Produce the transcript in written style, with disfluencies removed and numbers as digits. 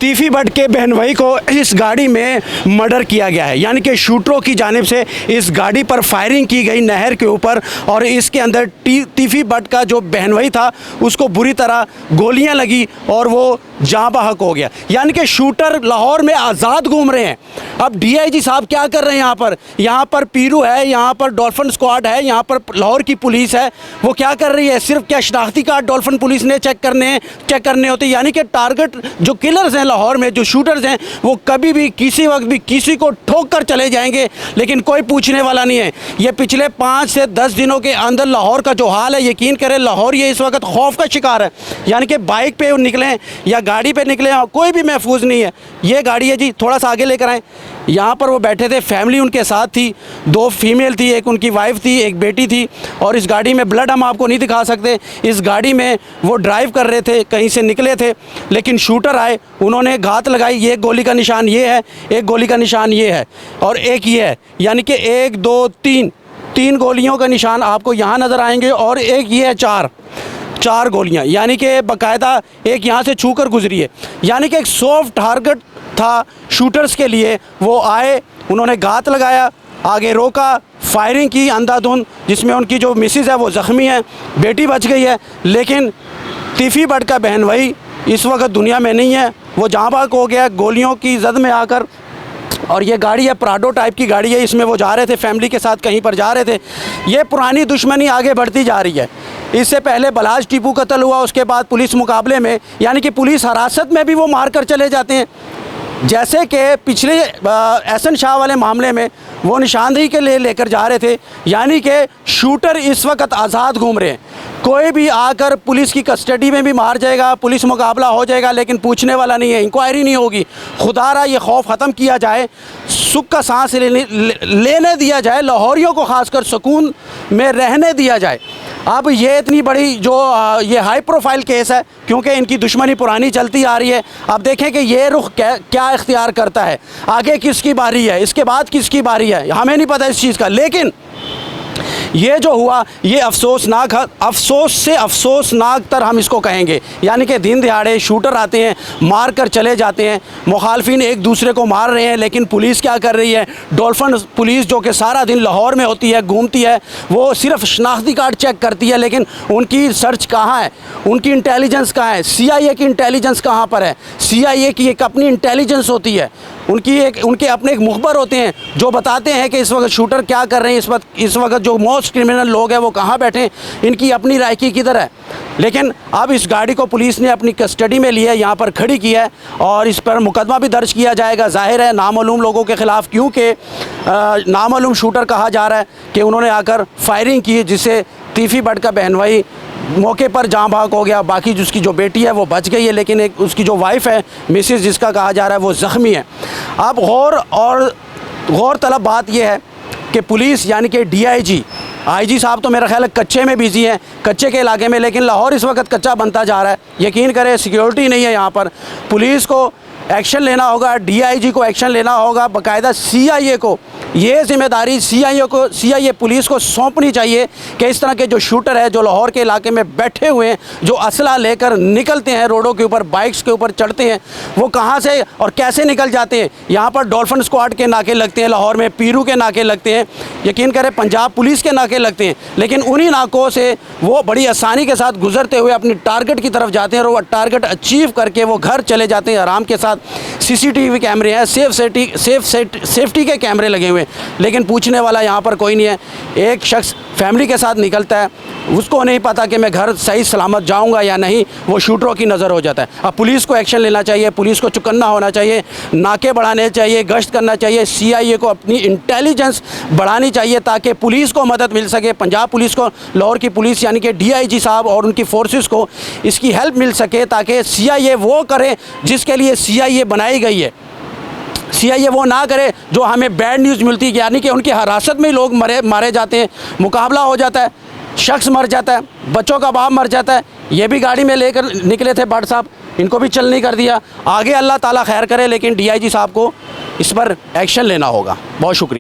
तीफी भट्ट के बहनोई को इस गाड़ी में मर्डर किया गया है, यानी कि शूटरों की जानिब से इस गाड़ी पर फायरिंग की गई नहर के ऊपर और इसके अंदर तीफी भट्ट का जो बहनोई था उसको बुरी तरह गोलियां लगी और वो जाँ बहक हो गया। यानी कि शूटर लाहौर में आज़ाद घूम रहे हैं। अब डीआईजी साहब क्या कर रहे हैं यहाँ पर पीरू है, यहाँ पर डॉल्फिन स्क्वाड है, यहाँ पर लाहौर की पुलिस है, वो क्या कर रही है? सिर्फ क्या शनाख्ती कार्ड डॉल्फिन पुलिस ने चेक करने होते? यानी कि टारगेट जो किलर्स हैं लाहौर में, जो शूटर्स हैं, वो कभी भी किसी वक्त भी किसी को ठोक कर चले जाएंगे, लेकिन कोई पूछने वाला नहीं है। ये पिछले 5 से 10 दिनों के अंदर लाहौर का जो हाल है, यकीन करें लाहौर ये इस वक्त खौफ का शिकार है। यानी कि बाइक पे निकलें या गाड़ी पे निकलें, कोई भी महफूज नहीं है। ये गाड़ी है जी, थोड़ा सा आगे लेकर आएँ। यहाँ पर वो बैठे थे, फैमिली उनके साथ थी, 2 फीमेल थी, एक उनकी वाइफ थी, एक बेटी थी। और इस गाड़ी में ब्लड हम आपको नहीं दिखा सकते। इस गाड़ी में वो ड्राइव कर रहे थे, कहीं से निकले थे, लेकिन शूटर आए, उन्होंने घात लगाई। ये गोली का निशान ये है, एक गोली का निशान ये है और एक ये है। यानी कि 1 2 3 गोलियों का निशान आपको यहाँ नज़र आएंगे और एक ये है 4 गोलियाँ, यानी कि बाकायदा एक यहाँ से छू कर गुजरी है। यानी कि एक सॉफ्ट टारगेट था शूटर्स के लिए। वो आए, उन्होंने घात लगाया, आगे रोका, फायरिंग की अंधाधुंध, जिसमें उनकी जो मिसेस है वो ज़ख्मी है, बेटी बच गई है। लेकिन तीफी भट्ट का बहनोई इस वक्त दुनिया में नहीं है, वो जाँ बहक हो गया गोलियों की जद में आकर। और ये गाड़ी है प्राडो टाइप की गाड़ी है, इसमें वो जा रहे थे फैमिली के साथ, कहीं पर जा रहे थे। ये पुरानी दुश्मनी आगे बढ़ती जा रही है। इससे पहले बलाज टीपू कत्ल हुआ, उसके बाद पुलिस मुकाबले में, यानी कि पुलिस हिरासत में भी वो मार कर चले जाते हैं। जैसे कि पिछले एहसन शाह वाले मामले में वो निशानदेही के लिए लेकर जा रहे थे। यानी कि शूटर इस वक्त आज़ाद घूम रहे हैं। कोई भी आकर पुलिस की कस्टडी में भी मार जाएगा, पुलिस मुकाबला हो जाएगा, लेकिन पूछने वाला नहीं है, इंक्वायरी नहीं होगी। खुदारा ये खौफ ख़त्म किया जाए, सुख का सांस लेने दिया जाए, लाहौरियों को ख़ासकर सुकून में रहने दिया जाए। अब ये इतनी बड़ी जो ये हाई प्रोफाइल केस है, क्योंकि इनकी दुश्मनी पुरानी चलती आ रही है। अब देखें कि ये रुख क्या इख्तियार करता है, आगे किसकी बारी है, इसके बाद किसकी बारी है, हमें नहीं पता इस चीज़ का। लेकिन ये जो हुआ ये अफसोसनाक, अफसोस से अफसोसनाक तर हम इसको कहेंगे। यानी कि दिन दिहाड़े शूटर आते हैं, मार कर चले जाते हैं, मुखालफिन एक दूसरे को मार रहे हैं, लेकिन पुलिस क्या कर रही है? डॉल्फिन पुलिस जो कि सारा दिन लाहौर में होती है, घूमती है, वो सिर्फ शनाख्ती कार्ड चेक करती है, लेकिन उनकी सर्च कहाँ है, उनकी इंटेलिजेंस कहाँ है? CIA की इंटेलिजेंस कहाँ पर है? CIA की एक अपनी इंटेलिजेंस होती है, उनके अपने एक मुखबर होते हैं जो बताते हैं कि इस वक्त शूटर क्या कर रहे हैं, इस वक्त जो मोस्ट क्रिमिनल लोग हैं वो कहाँ बैठे हैं, इनकी अपनी रायकी किधर है। लेकिन अब इस गाड़ी को पुलिस ने अपनी कस्टडी में लिया, यहाँ पर खड़ी की है और इस पर मुकदमा भी दर्ज किया जाएगा। जाहिर है नामालूम लोगों के ख़िलाफ़, क्योंकि नामालूम शूटर कहा जा रहा है कि उन्होंने आकर फायरिंग की, जिससे तीफी भट्ट का बहनोई मौके पर जाँ बहक हो गया। बाकी जिसकी जो बेटी है वो बच गई है, लेकिन एक उसकी जो वाइफ है, मिसेस जिसका कहा जा रहा है, वो ज़ख्मी है। अब गौर तलब बात यह है कि पुलिस यानी कि DIG IG साहब तो मेरा ख्याल है कच्चे में बिजी हैं, कच्चे के इलाके में, लेकिन लाहौर इस वक्त कच्चा बनता जा रहा है। यकीन करें सिक्योरिटी नहीं है यहाँ पर। पुलिस को एक्शन लेना होगा, DIG को एक्शन लेना होगा, बाकायदा CIA को ये ज़िम्मेदारी CIA पुलिस को सौंपनी चाहिए कि इस तरह के जो शूटर है, जो लाहौर के इलाके में बैठे हुए हैं, जो असला लेकर निकलते हैं रोडों के ऊपर, बाइक्स के ऊपर चढ़ते हैं, वो कहाँ से और कैसे निकल जाते हैं। यहाँ पर डॉल्फिन स्क्वाड के नाके लगते हैं, लाहौर में पीरू के नाके लगते हैं, यकीन करें पंजाब पुलिस के नाके लगते हैं, लेकिन उन्हीं नाकों से वो बड़ी आसानी के साथ गुजरते हुए अपनी टारगेट की तरफ जाते हैं और वो टारगेट अचीव करके वो घर चले जाते हैं आराम के साथ। CCTV कैमरे हैं, सेफ्टी के कैमरे लगे हुए हैं, लेकिन पूछने वाला यहाँ पर कोई नहीं है। एक शख्स फैमिली के साथ निकलता है, उसको नहीं पता कि मैं घर सही सलामत जाऊँगा या नहीं, वो शूटरों की नज़र हो जाता है। अब पुलिस को एक्शन लेना चाहिए, पुलिस को चौकन्ना होना चाहिए, नाके बढ़ाने चाहिए, गश्त करना चाहिए, CIA को अपनी इंटेलिजेंस बढ़ानी चाहिए ताकि पुलिस को मदद मिल सके, पंजाब पुलिस को, लाहौर की पुलिस यानी कि DIG साहब और उनकी फोर्सेस को इसकी हेल्प मिल सके, ताकि CIA वो करे जिसके लिए CIA बनाई गई है। CIA वो ना करे जो हमें बैड न्यूज़ मिलती है, यानी कि उनकी हिरासत में लोग मारे जाते हैं, मुकाबला हो जाता है, शख्स मर जाता है, बच्चों का बाप मर जाता है। ये भी गाड़ी में लेकर निकले थे भट्ट साहब, इनको भी चल नहीं कर दिया। आगे अल्लाह ताला खैर करे, लेकिन DIG साहब को इस पर एक्शन लेना होगा। बहुत शुक्रिया।